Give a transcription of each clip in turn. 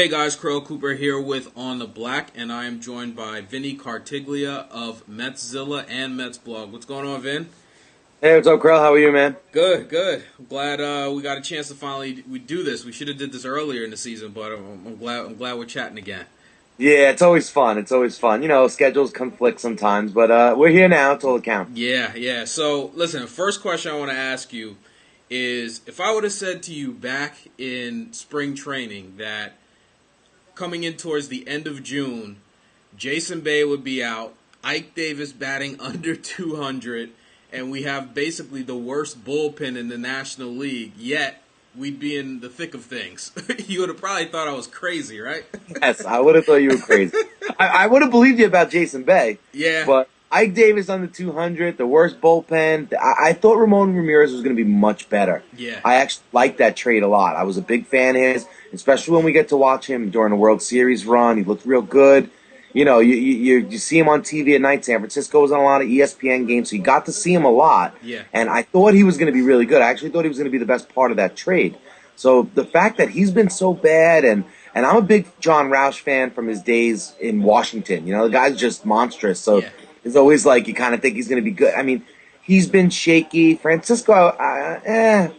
Hey guys, Crow Cooper here with On the Black, and I am joined by Vinny Cartiglia of Metszilla and Mets Blog. What's going on, Vin? Hey, what's up, Krell? How are you, man? Good, good. I'm glad we got a chance to finally we do this. We should have did this earlier in the season, but I'm glad we're chatting again. Yeah, it's always fun. It's always fun. Schedules conflict sometimes, but we're here now. It's all it counts. Yeah, yeah. So listen, first question I want to ask you is if I would have said to you back in spring training that coming in towards the end of June, Jason Bay would be out, Ike Davis batting under 200, and we have basically the worst bullpen in the National League, yet we'd be in the thick of things. You would have probably thought I was crazy, right? Yes, I would have thought you were crazy. I would have believed you about Jason Bay. Yeah. But Ike Davis on the 200, the worst bullpen. I thought Ramon Ramirez was going to be much better. Yeah. I actually liked that trade a lot. I was a big fan of his, especially when we get to watch him during the World Series run. He looked real good. You see him on TV at night. San Francisco was on a lot of ESPN games, so you got to see him a lot. Yeah. And I thought he was going to be really good. I actually thought he was going to be the best part of that trade. So the fact that he's been so bad, and I'm a big John Roush fan from his days in Washington. The guy's just monstrous. So it's always like you kind of think he's going to be good. I mean, he's been shaky. Francisco,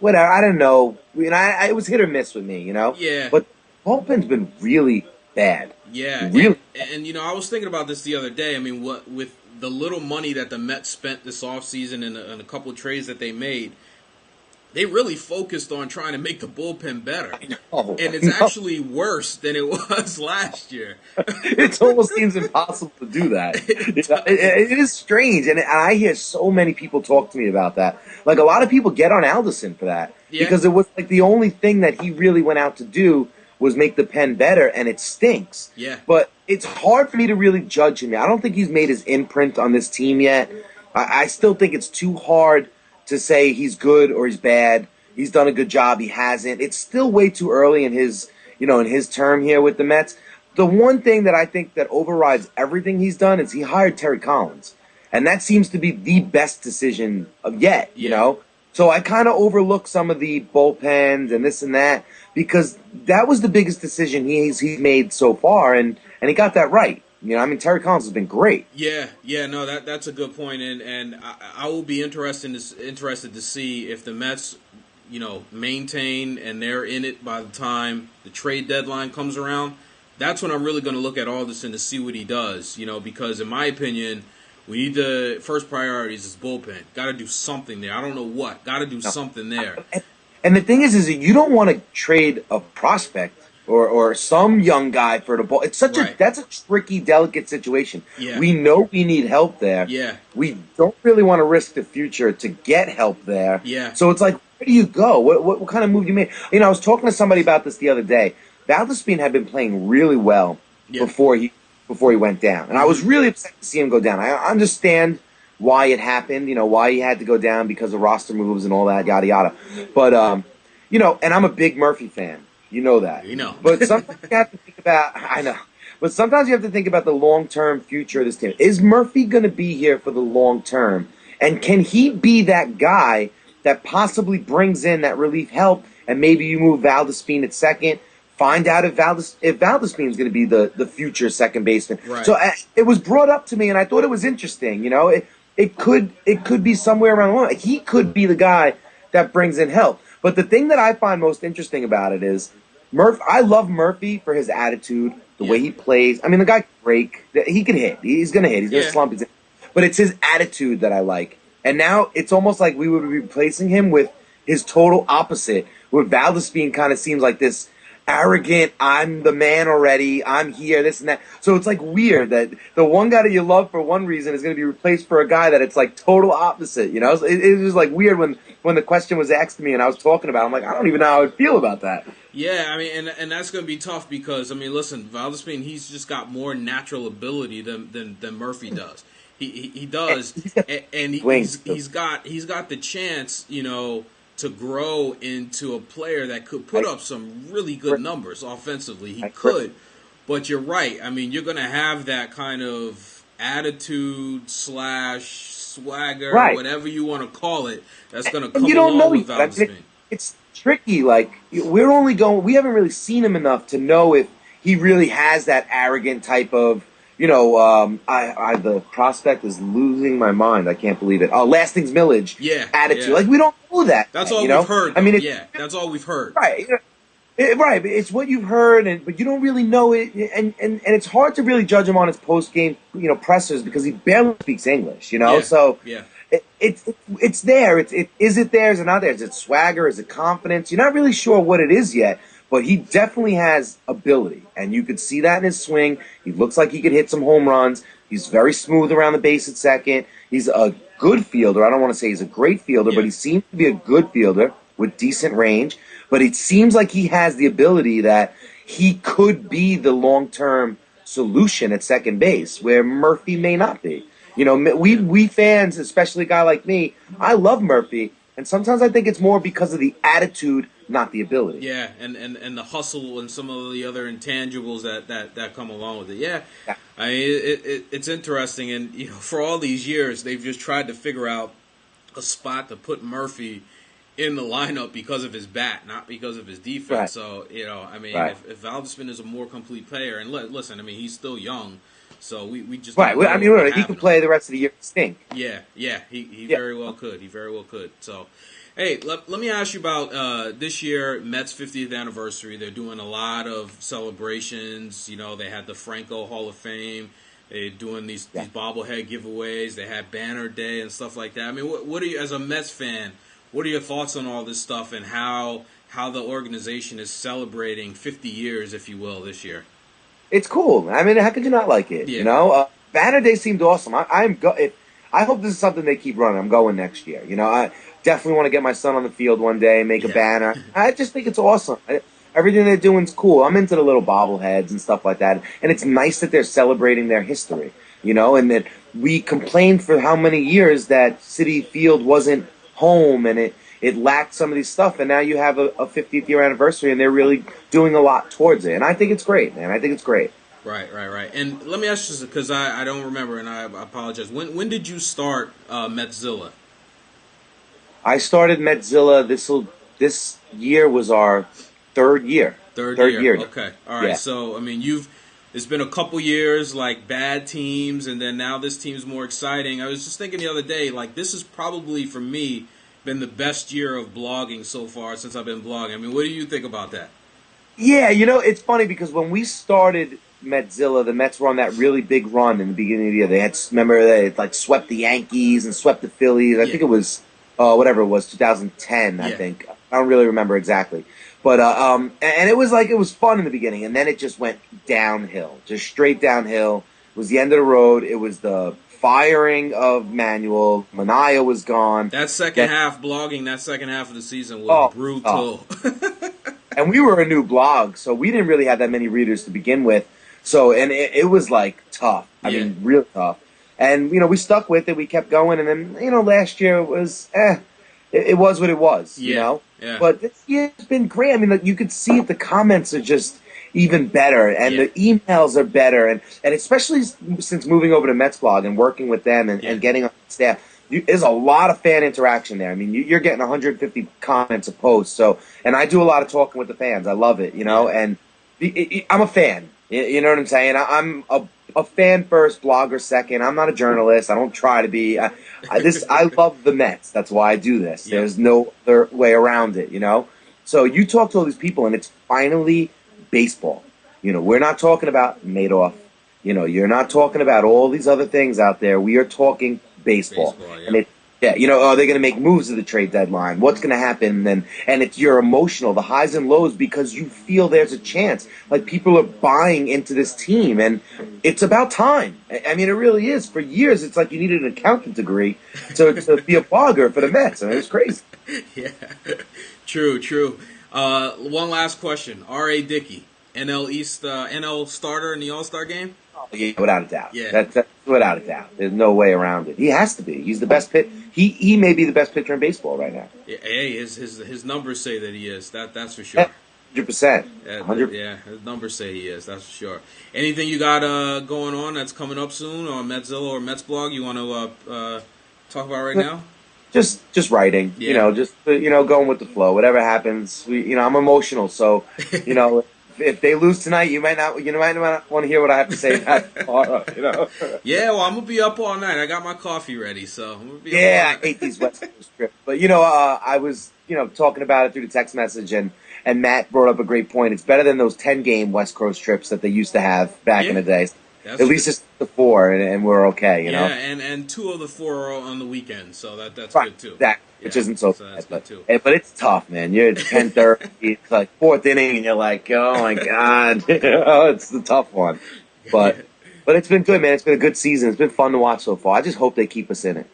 whatever. I don't know. It was hit or miss with me, Yeah. But bullpen's been really bad. Yeah, Really? and I was thinking about this the other day. I mean, what with the little money that the Mets spent this offseason and a couple of trades that they made, they really focused on trying to make the bullpen better. And it's actually worse than it was last year. It almost seems impossible to do that. It is strange, and I hear so many people talk to me about that. Like, a lot of people get on Alderson for that because it was like the only thing that he really went out to do was make the pen better, and it stinks. Yeah. But it's hard for me to really judge him. I don't think he's made his imprint on this team yet. I still think it's too hard to say he's good or he's bad. He's done a good job. He hasn't. It's still way too early in his term here with the Mets. The one thing that I think that overrides everything he's done is he hired Terry Collins, and that seems to be the best decision of yet. So I kind of overlook some of the bullpens and this and that because that was the biggest decision he's made so far, and he got that right. Terry Collins has been great. Yeah, no, that's a good point, and I will be interested to see if the Mets, maintain and they're in it by the time the trade deadline comes around. That's when I'm really going to look at Alderson to see what he does, because in my opinion, we need the first priorities is bullpen. Got to do something there. I don't know what. Got to do something there. And the thing is that you don't want to trade a prospect or some young guy for the ball. It's that's a tricky, delicate situation. Yeah. We know we need help there. Yeah. We don't really want to risk the future to get help there. Yeah. So it's like, where do you go? What kind of move do you make? I was talking to somebody about this the other day. Valdespin had been playing really well before he went down, and I was really upset to see him go down. I understand why it happened, why he had to go down because of roster moves and all that, yada yada. But and I'm a big Murphy fan. You know that. But sometimes you have to think about. I know. But sometimes you have to think about the long-term future of this team. Is Murphy going to be here for the long term? And can he be that guy that possibly brings in that relief help, and maybe you move Valdespin at second, find out if Valdespin is going to be the future second baseman. Right. So it was brought up to me, and I thought it was interesting. It could be somewhere around the line. He could be the guy that brings in help. But the thing that I find most interesting about it is I love Murphy for his attitude, the way he plays. I mean, the guy can break. He can hit. He's going to hit. He's going to slump. But it's his attitude that I like. And now it's almost like we would be replacing him with his total opposite, where Valdespin kind of seems like this arrogant, I'm the man already, I'm here, this and that. So it's like weird that the one guy that you love for one reason is going to be replaced for a guy that it's like total opposite, So it was like weird when the question was asked to me and I was talking about it. I'm like, I don't even know how I would feel about that. Yeah, I mean, and that's going to be tough because, I mean, listen, Valdespin, he's just got more natural ability than Murphy does. He does, and he's got the chance, to grow into a player that could put up some really good numbers offensively. He could, but you're right. I mean, you're going to have that kind of attitude / swagger, whatever you want to call it, that's going to come along with Valdespin. It's tricky. Like we haven't really seen him enough to know if he really has that arrogant type of, the prospect is losing my mind. I can't believe it. Oh, Lastings Millage attitude. Yeah. Like, we don't know that. That's all we've heard, though. That's all we've heard. Right. Right, it's what you've heard, but you don't really know it, and it's hard to really judge him on his post game, pressers because he barely speaks English, So it's there. Is it there? Is it not there? Is it swagger? Is it confidence? You're not really sure what it is yet, but he definitely has ability, and you could see that in his swing. He looks like he could hit some home runs. He's very smooth around the base at second. He's a good fielder. I don't want to say he's a great fielder, but he seems to be a good fielder with decent range. But it seems like he has the ability that he could be the long-term solution at second base, where Murphy may not be. We fans, especially a guy like me, I love Murphy, and sometimes I think it's more because of the attitude, not the ability. Yeah, and the hustle and some of the other intangibles that come along with it. Yeah. I mean, it's interesting, and for all these years, they've just tried to figure out a spot to put Murphy in the lineup because of his bat, not because of his defense. Right. So, right. if Valdespin is a more complete player, and listen, I mean, he's still young, so we just right. I mean, he could play the rest of the year. Stink. Yeah. He very well could. He very well could. So, hey, let me ask you about this year, Mets 50th anniversary. They're doing a lot of celebrations. They had the Franco Hall of Fame. They're doing these bobblehead giveaways. They had Banner Day and stuff like that. I mean, what are you, as a Mets fan, what are your thoughts on all this stuff and how the organization is celebrating 50 years, if you will, this year? It's cool. I mean, how could you not like it? Yeah. Banner Day seemed awesome. I hope this is something they keep running. I'm going next year. I definitely want to get my son on the field one day, make a banner. I just think it's awesome. Everything they're doing is cool. I'm into the little bobbleheads and stuff like that. And it's nice that they're celebrating their history, and that we complained for how many years that Citi Field wasn't home and it lacked some of these stuff, and now you have a 50th year anniversary and they're really doing a lot towards it, and I think it's great, man. I think it's great. Right. And let me ask you, because I don't remember, and I apologize. When did you start Metzilla? I started Metzilla. This year was our third year. Third year. Okay. All right. Yeah. So I mean, it's been a couple years, like bad teams, and then now this team's more exciting. I was just thinking the other day, like, this has probably, for me, been the best year of blogging so far since I've been blogging. I mean, what do you think about that? Yeah, it's funny because when we started Metzilla, the Mets were on that really big run in the beginning of the year. They had swept the Yankees and swept the Phillies. I think it was whatever it was, 2010. I think I don't really remember exactly. But and it was fun in the beginning, and then it just went downhill, just straight downhill. It was the end of the road. It was the firing of Manuel. Manaea was gone. That second half of the season was brutal. And we were a new blog, so we didn't really have that many readers to begin with. So, and it was like tough. I mean, real tough. And we stuck with it. We kept going, and then last year it was It was what it was, Yeah. But this year's been great. I mean, you could see it. The comments are just even better, and the emails are better, and especially since moving over to Mets Blog and working with them and getting on staff, there's a lot of fan interaction there. I mean, you're getting 150 comments a post. So, and I do a lot of talking with the fans. I love it, and I'm a fan. You know what I'm saying? I'm a fan first, blogger second. I'm not a journalist. I don't try to be. I love the Mets. That's why I do this. Yeah. There's no other way around it, So you talk to all these people, and it's finally baseball. We're not talking about Madoff. You're not talking about all these other things out there. We are talking baseball. And are they going to make moves at the trade deadline? What's going to happen? And you're emotional, the highs and lows, because you feel there's a chance. Like, people are buying into this team, and it's about time. I mean, it really is. For years, it's like you needed an accountant degree to be a blogger for the Mets. I mean, it's crazy. Yeah, true. One last question. R.A. Dickey, NL East, NL starter in the All-Star game? Yeah, without a doubt. Yeah. That's without a doubt. There's no way around it. He has to be. He's the best pitcher. He may be the best pitcher in baseball right now. Yeah, hey, his numbers say that he is. That's for sure. 100%. 100%. Yeah, his numbers say he is. That's for sure. Anything you got going on that's coming up soon on Metzilla or Mets Blog you want to talk about right now? Just writing. Yeah. Going with the flow. Whatever happens. I'm emotional, so if they lose tonight, you might not want to hear what I have to say about tomorrow. Yeah, well, I'm gonna be up all night. I got my coffee ready, so I'm gonna be. Yeah, I hate these West Coast trips, but I was talking about it through the text message, and Matt brought up a great point. It's better than those 10-game West Coast trips that they used to have back in the day. At least it's the 4, and we're okay. Yeah, and 2 of the 4 are on the weekend, so that's right, good too. Which isn't so bad, good too. But it's tough, man. You're at 10:30, it's like 4th inning, and you're like, oh my god, it's the tough one. But it's been good, man. It's been a good season. It's been fun to watch so far. I just hope they keep us in it.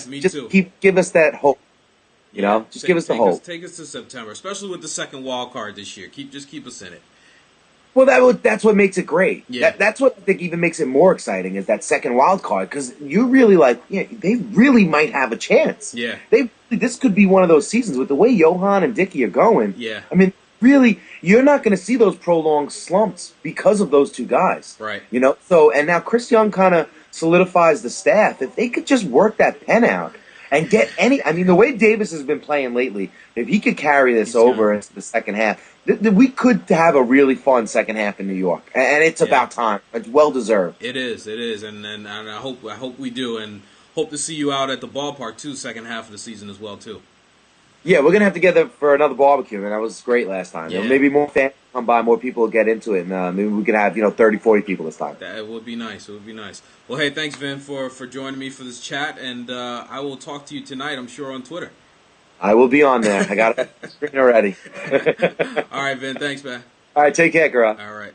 Me too. Give us that hope. Just give us the hope. Take us to September, especially with the second wild card this year. Just keep us in it. Well, that's what makes it great. Yeah. That's what I think even makes it more exciting is that second wild card because you really they really might have a chance. Yeah. This could be one of those seasons with the way Johan and Dickey are going. Yeah. I mean, really, you're not going to see those prolonged slumps because of those two guys. Right. So, and now Chris Young kind of solidifies the staff. If they could just work that pen out and get the way Davis has been playing lately, if he could carry this over into the second half, we could have a really fun second half in New York. And it's about time. It's well deserved. It is, and I hope we do, and hope to see you out at the ballpark too, second half of the season as well too. Yeah, we're gonna have to get there for another barbecue, and that was great last time. Yeah. Maybe more fans come by, more people will get into it, and maybe we could have 30, 40 people this time. That would be nice. It would be nice. Well, hey, thanks, Vin, for joining me for this chat, and I will talk to you tonight, I'm sure, on Twitter. I will be on there. I got it screen already. All right, Vin. Thanks, man. All right, take care, girl. All right.